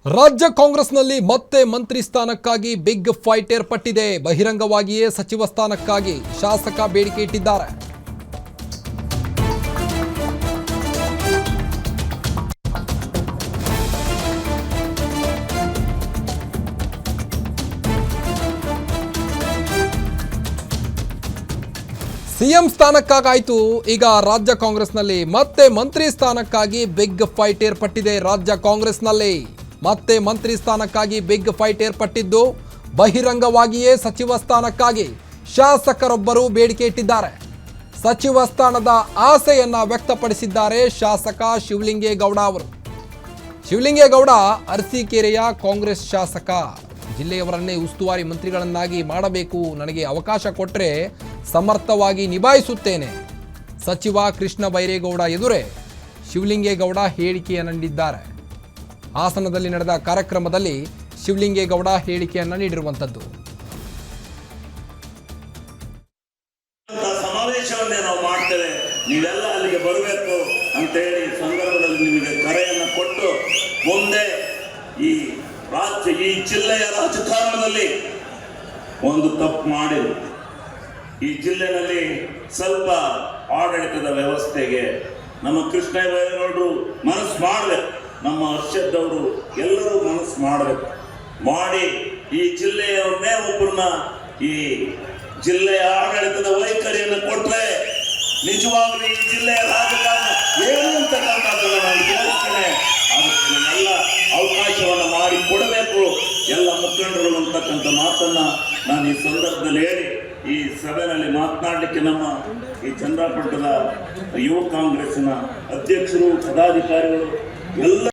ರಾಜ್ಯ ಕಾಂಗ್ರೆಸ್ನಲ್ಲಿ ಮತ್ತೆ ಮಂತ್ರಿ ಸ್ಥಾನಕ್ಕಾಗಿ ಬಿಗ್ ಫೈಟ್ ಏರ್ಪಟ್ಟಿದೆ. ಬಹಿರಂಗವಾಗಿಯೇ ಸಚಿವ ಸ್ಥಾನಕ್ಕಾಗಿ ಶಾಸಕ ಬೇಡಿಕೆ ಇಟ್ಟಿದ್ದಾರೆ. ಸಿಎಂ ಸ್ಥಾನಕ್ಕಾಗಾಯಿತು, ಈಗ ರಾಜ್ಯ ಕಾಂಗ್ರೆಸ್ನಲ್ಲಿ ಮತ್ತೆ ಮಂತ್ರಿ ಸ್ಥಾನಕ್ಕಾಗಿ ಬಿಗ್ ಫೈಟ್ ಏರ್ಪಟ್ಟಿದೆ. ರಾಜ್ಯ ಕಾಂಗ್ರೆಸ್ನಲ್ಲಿ ಮತ್ತೆ ಮಂತ್ರಿ ಸ್ಥಾನಕ್ಕಾಗಿ ಬಿಗ್ ಫೈಟ್ ಏರ್ಪಟ್ಟಿದ್ದು, ಬಹಿರಂಗವಾಗಿಯೇ ಸಚಿವ ಸ್ಥಾನಕ್ಕಾಗಿ ಶಾಸಕರೊಬ್ಬರು ಬೇಡಿಕೆ ಇಟ್ಟಿದ್ದಾರೆ. ಸಚಿವ ಸ್ಥಾನದ ಆಸೆಯನ್ನ ವ್ಯಕ್ತಪಡಿಸಿದ್ದಾರೆ ಶಾಸಕ ಶಿವಲಿಂಗೇಗೌಡ ಅವರು. ಶಿವಲಿಂಗೇಗೌಡ ಅರಸೀಕೆರೆಯ ಕಾಂಗ್ರೆಸ್ ಶಾಸಕ. ಜಿಲ್ಲೆಯವರನ್ನೇ ಉಸ್ತುವಾರಿ ಮಂತ್ರಿಗಳನ್ನಾಗಿ ಮಾಡಬೇಕು, ನನಗೆ ಅವಕಾಶ ಕೊಟ್ಟರೆ ಸಮರ್ಥವಾಗಿ ನಿಭಾಯಿಸುತ್ತೇನೆ. ಸಚಿವ ಕೃಷ್ಣ ಬೈರೇಗೌಡ ಎದುರೇ ಶಿವಲಿಂಗೇಗೌಡ ಹೇಳಿಕೆಯನ್ನು ನೀಡಿದ್ದಾರೆ. ಹಾಸನದಲ್ಲಿ ನಡೆದ ಕಾರ್ಯಕ್ರಮದಲ್ಲಿ ಶಿವಲಿಂಗೇಗೌಡ ಹೇಳಿಕೆಯನ್ನು ನೀಡಿರುವಂಥದ್ದು. ಸಮಾವೇಶವನ್ನೇ ನಾವು ಮಾಡ್ತೇವೆ, ನೀವೆಲ್ಲ ಅಲ್ಲಿಗೆ ಬರಬೇಕು ಅಂತೇಳಿ ಸಂದರ್ಭದಲ್ಲಿ ನಿಮಗೆ ಕರೆಯನ್ನು ಕೊಟ್ಟು, ಮುಂದೆ ಈ ಜಿಲ್ಲೆಯ ರಾಜಕಾರಣದಲ್ಲಿ ಒಂದು ತಪ್ಪು ಮಾಡಿದ್ರು. ಈ ಜಿಲ್ಲೆಯಲ್ಲಿ ಸ್ವಲ್ಪ ಆಡಳಿತದ ವ್ಯವಸ್ಥೆಗೆ ನಮ್ಮ ಕೃಷ್ಣ ಬೈರೇಗೌಡರು ಮನಸ್ಸು ಮಾಡಬೇಕು, ನಮ್ಮ ಹರ್ಷದ್ ಅವರು ಎಲ್ಲರೂ ಮನಸ್ಸು ಮಾಡಬೇಕು. ಮಾಡಿ ಈ ಜಿಲ್ಲೆಯವರನ್ನೇ ಒಬ್ಬರನ್ನ ಈ ಜಿಲ್ಲೆಯ ಆಡಳಿತದ ವೈಖರಿಯನ್ನು ಕೊಟ್ಟರೆ ನಿಜವಾಗ್ಲೂ ಈ ಜಿಲ್ಲೆಯ ರಾಜಕಾರಣ ಏನು ಅಂತಕ್ಕಂಥದ್ದನ್ನು ನಾನು ಕೇಳ್ತೇನೆ. ಅದಕ್ಕೆ ಎಲ್ಲ ಅವಕಾಶವನ್ನು ಮಾಡಿ ಕೊಡಬೇಕು ಎಲ್ಲ ಮುಖಂಡರು ಅಂತಕ್ಕಂಥ ಮಾತನ್ನ ನಾನು ಈ ಸಂದರ್ಭದಲ್ಲಿ ಹೇಳಿ ಈ ಸಭೆಯಲ್ಲಿ ಮಾತನಾಡಲಿಕ್ಕೆ ನಮ್ಮ ಈ ಚಂದ್ರಪಟ್ಟಣದ ಯುವ ಕಾಂಗ್ರೆಸ್ಸಿನ ಅಧ್ಯಕ್ಷರು, ಪದಾಧಿಕಾರಿಗಳು ಎಲ್ಲ